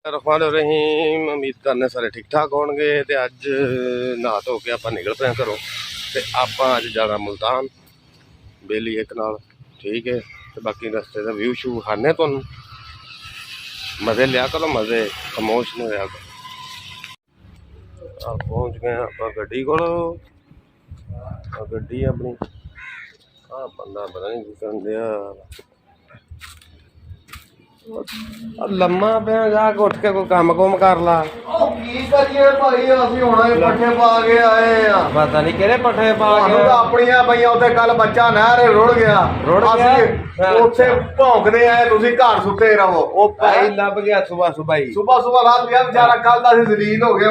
रहमान रहीम। उम्मीद करने सारे ठीक ठाक होंगे। तो अज नहा धो के आप निकल पे घरों तो आप अज जाना मुल्तान बेली एक नाल, ठीक है। तो बाकी रस्ते का व्यू शू खाने तुहानू मज़े लिया करो, मज़े खामोश नहीं होया करो। पहुँच गए आप गड्डी को, गड्डी अपनी बंदा पता नहीं किस दिया लम्मा पे जाके उठ के कोई काम कुम कर ला। पता नहीं केड़े पट्ठे पा के अपनियां पईयां उत्ते कल बच्चा नहर रुड़ गया उत्थे भौंकदे आए तुसीं घर सुते रहो। ओ भाई लभ गया सुबह सुबह ही, सुबह सुबह रात गया बेचारा कल दा असीं जलील हो गए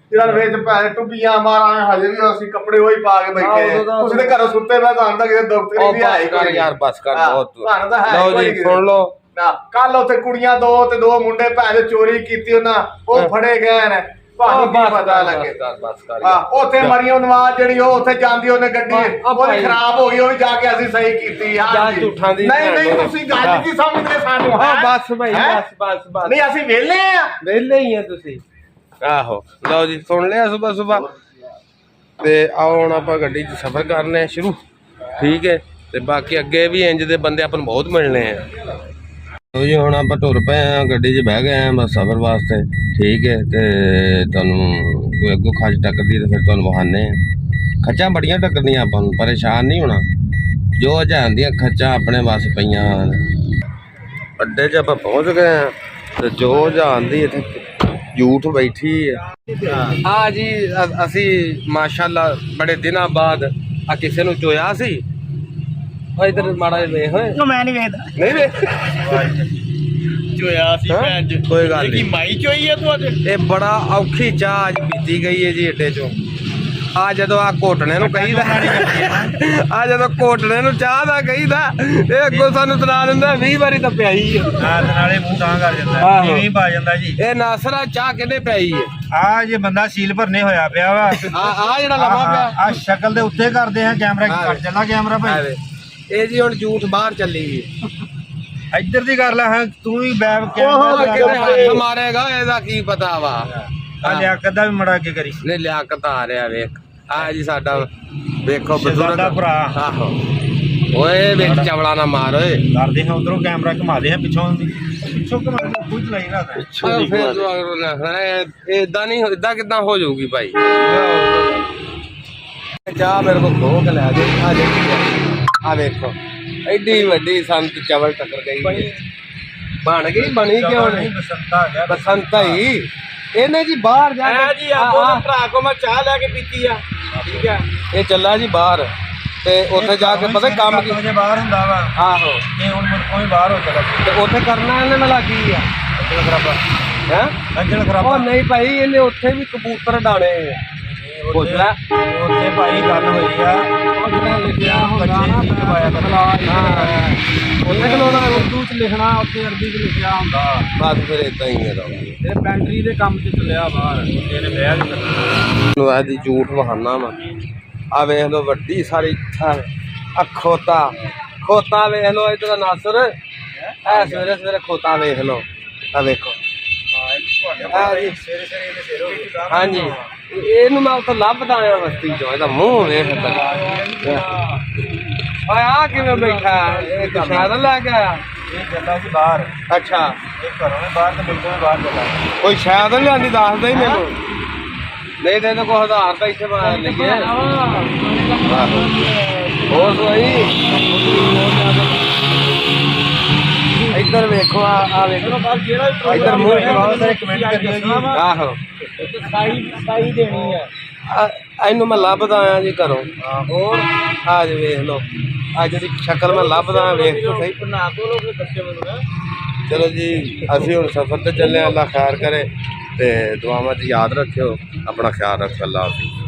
जिहड़ा विच पैसे टुब्बियां मारा हजे भी असीं कपड़े वही पा के बैठे तुसीं ते घरों सुते पए तां दा किते दफ्तर भी है कर यार बस कर बहुत तां दा है लो जी सुन लो कल उत्थे कुड़ियां दो मुंडे भैन चोरी कीती उन्हां ओ फड़े गए ने पता लगे उत्थे मरियम नवाज जिहड़ी ओ उत्थे जांदी ओने गड्डी ओदी खराब हो गई ओ भी जाके असीं सही कीती यार झूठां दी नहीं तुसीं गल की समझदे सानू बस भाई बस नहीं असीं वेले ही हैं तुसीं आहो। लो जी सुन लिया सुबह सुबह ते आओ हुण आपां गड्डी च सफर करने शुरू, ठीक है। ते बाकी अगे भी इंज दे बंदे अपन बहुत मिलने हैं। तो जी हुण आपां टुर पे गड्डी च बह गए हैं बस सफर वास्ते, ठीक है। तो तुहानू कोई अगों खच टक्करदी तो फिर तुहानू वहाने खच्चां बड़ियां टक्करदियां, आपां नू परेशान नहीं होना। जो हजान दियां खच्चां अपने बस पईयां अड्डे च आपां पहुँच गए हैं। तो जो हजान दी इत्थे जूठ बैठी है। हाँ जी असी माशाअल्लाह बड़े दिनों बाद आ किसी नू चोया सी। इधर माड़ा वेख मैं नहीं वेखदा नहीं वे चोया सी भैन जी कोई गल नहीं माई चोई है तू अज ये बड़ा औखी चाह अज पीती गई है जी अड्डे चो। आ जदों आ घोटने नू कहीदा आ जदों घोटने नू चाह दा कहीदा ये अगों सानू सुना दिंदा 20 वारी तां प्याई है नाले मुंह तां कर ਜਾਂਦਾ ਨੀਵੀਂ ਪਾ ਜਾਂਦਾ जी। ਇਹ ਨਾਸਰਾ ਚਾਹ ਕਿਹਨੇ ਪਿਆਈ ਹੈ? ਆ ਜੇ ਬੰਦਾ ਸੀਲ ਭਰਨੇ ਹੋਇਆ ਪਿਆ ਵਾ ਆ ਜਿਹੜਾ ਲੰਮਾ ਪਿਆ ਆ ਸ਼ਕਲ ਦੇ ਉੱਤੇ ਕਰਦੇ ਆ ਕੈਮਰਾ ਕੱਟ ਚੱਲਾ ਕੈਮਰਾ ਭਾਈ। ਇਹ ਜੀ ਹੁਣ ਝੂਠ ਬਾਹਰ ਚੱਲੀ ਇੱਧਰ ਦੀ ਕਰ ਲੈ ਹਾਂ ਤੂੰ ਵੀ ਬੈਬ ਹੱਥ ਮਾਰੇਗਾ ਇਹਦਾ ਕੀ ਪਤਾ ਵਾ। ਆ ਲਿਆਕਤ ਦਾ ਵੀ ਮੜਾ ਅੱਗੇ ਕਰੀ ਨਹੀਂ ਲਿਆਕਤ ਆ ਰਿਹਾ ਵੇਖ ਆ ਜੀ ਸਾਡਾ ਵੇਖੋ ਬਜ਼ੁਰਗ ਭਰਾ। ਆਹੋ ਓਏ ਵਿੱਚ ਚਵਲਾ ਨਾ ਮਾਰ ਓਏ ਕਰਦੇ ਹਾਂ ਉਧਰੋਂ ਕੈਮਰਾ ਘੁਮਾਦੇ ਆ ਪਿੱਛੋਂ ਘੁਮਾ ਖੁਦ ਚਲਾਈ ਨਾ ਫਿਰ ਇਦਾਂ ਨਹੀਂ ਇਦਾਂ ਕਿੱਦਾਂ ਹੋ ਜਾਊਗੀ ਭਾਈ। ਚਾਹ ਮੇਰੇ ਕੋਲ ਖੋ ਕੇ ਲੈ ਦੇ ਆ ਵੇਖੋ ਐਡੀ ਵੱਡੀ ਸੰਤ ਚਵਲ ਟੱਕਰ ਗਈ ਬਣ ਗਈ ਬਣੀ ਕਿਉਂ ਨਹੀਂ ਬਸੰਤਾ ਹੀ ਇਹਨੇ ਜੀ ਬਾਹਰ ਜਾ ਕੇ ਜੀ ਆਪੋ ਭਰਾ ਕੋ ਮੈਂ ਚਾਹ ਲੈ ਕੇ ਪੀਤੀ ਆ, ਠੀਕ ਹੈ। ਇਹ ਚੱਲਾ ਜੀ ਬਾਹਰ ਤੇ ਉੱਥੇ ਜਾ ਕੇ ਪਤਾ ਕੰਮ ਕੀ ਵਜੇ ਬਾਹਰ ਹੁੰਦਾ ਵਾ। ਆਹੋ ਇਹ ਹੁਣ ਕੋਈ ਬਾਹਰ ਹੋ ਚਲਾ ਤੇ ਉੱਥੇ ਕਰਨਾ ਇਹਨੇ ਨਾਲ ਕੀ ਆ ਹੈ ਅੰਜਲ ਖਰਾਬ। ਉਹ ਨਹੀਂ ਭਾਈ ਇਹਨੇ ਉੱਥੇ ਵੀ ਕਬੂਤਰ ਡਾਣੇ ਪੁੱਛ ਲੈ ਉੱਥੇ ਭਾਈ ਗੱਲ ਹੋਈ ਆ ਲਿਖਿਆ ਹੁੰਦਾ ਉੱਥੇ ਖਲੋਣਾ ਉਰਦੂ ਚ ਲਿਖਣਾ ਉੱਥੇ ਅਰਬੀ ਚ ਲਿਖਿਆ ਹੁੰਦਾ ਬਸ ਫਿਰ ਇਦਾਂ ਹੀ ਹੈ। ਇਹ ਬੈਟਰੀ ਦੇ ਕੰਮ ਤੇ ਚੱਲਿਆ ਬਾਹਰ ਇਹਨੇ ਬਹਿ ਨੂੰ ਆਦੀ ਝੂਠ ਬਹਾਨਾ ਵਾ। ਆ ਵੇਖ ਲੋ ਵੱਡੀ ਸਾਰੀ ਆ ਖੋਤਾ ਵੇਖ ਲੋ ਇਧਰ ਦਾ ਨਾਸਰ ਐ ਸਵੇਰੇ ਸਵੇਰੇ ਖੋਤਾ ਵੇਖ ਲੋ ਆ ਵੇਖੋ ਹਾਂਜੀ ਇਹਨੂੰ ਮੈਂ ਉੱਥੇ ਲੱਭਦਾ ਆ ਬਸਤੀ ਚੋਂ ਇਹਦਾ ਮੂੰਹ ਵੇਖ ਓਏ ਆ ਕਿਵੇਂ ਬੈਠਾ ਇਹ ਸ਼ਾਇਦ ਲੈ ਕੇ ਆਇਆ ਇਹ ਚੱਲਾ ਸੀ ਬਾਹਰ। ਅੱਛਾ ਇਹ ਘਰੋਂ ਨੇ ਬਾਹਰ ਤੇ ਮੁਲਕੋਂ ਨੇ ਬਾਹਰ ਚੱਲਾ ਕੋਈ ਸ਼ਾਇਦ ਲਿਆਂਦੀ ਦੱਸਦਾ ਹੀ ਮੈਨੂੰ ਨਹੀਂ ਤੇ ਕੋਈ ਹਜ਼ਾਰ ਤਾਂ ਇੱਥੇ ਲੱਗੇ ਹੋਰ ਸੋਈ ਇੱਧਰ ਵੇਖੋ ਆ ਵੇਖੋ ਇੱਧਰ ਮੂੰਹ ਸਾਰੇ ਕਮੈਂਟ ਕਰਿਓ ਜੀ। ਆਹੋ ਸਾਈ ਦੇਣੀ ਆ ਇਹਨੂੰ ਮੈਂ ਲੱਭਦਾ ਆਇਆ ਜੀ ਘਰੋਂ। ਹੋਰ ਆ ਜੀ ਵੇਖ ਲਓ ਆ ਜਿਹੜੀ ਸ਼ਕਲ ਮੈਂ ਲੱਭਦਾ ਵੇਖ ਤੋ ਸਹੀ ਬਣਾ ਦੋ ਲੋਕ ਬੱਚੇ ਮੈਨੂੰ। ਚਲੋ ਜੀ ਅਸੀਂ ਹੁਣ ਸਫ਼ਰ ਤੇ ਚੱਲੇ, ਅੱਲਾ ਖੈਰ ਕਰੇ ਤੇ ਦੁਆਵਾਂ 'ਚ ਯਾਦ ਰੱਖਿਓ, ਆਪਣਾ ਖਿਆਲ ਰੱਖੋ। ਅੱਲਾ ਹਾਫਿਜ਼।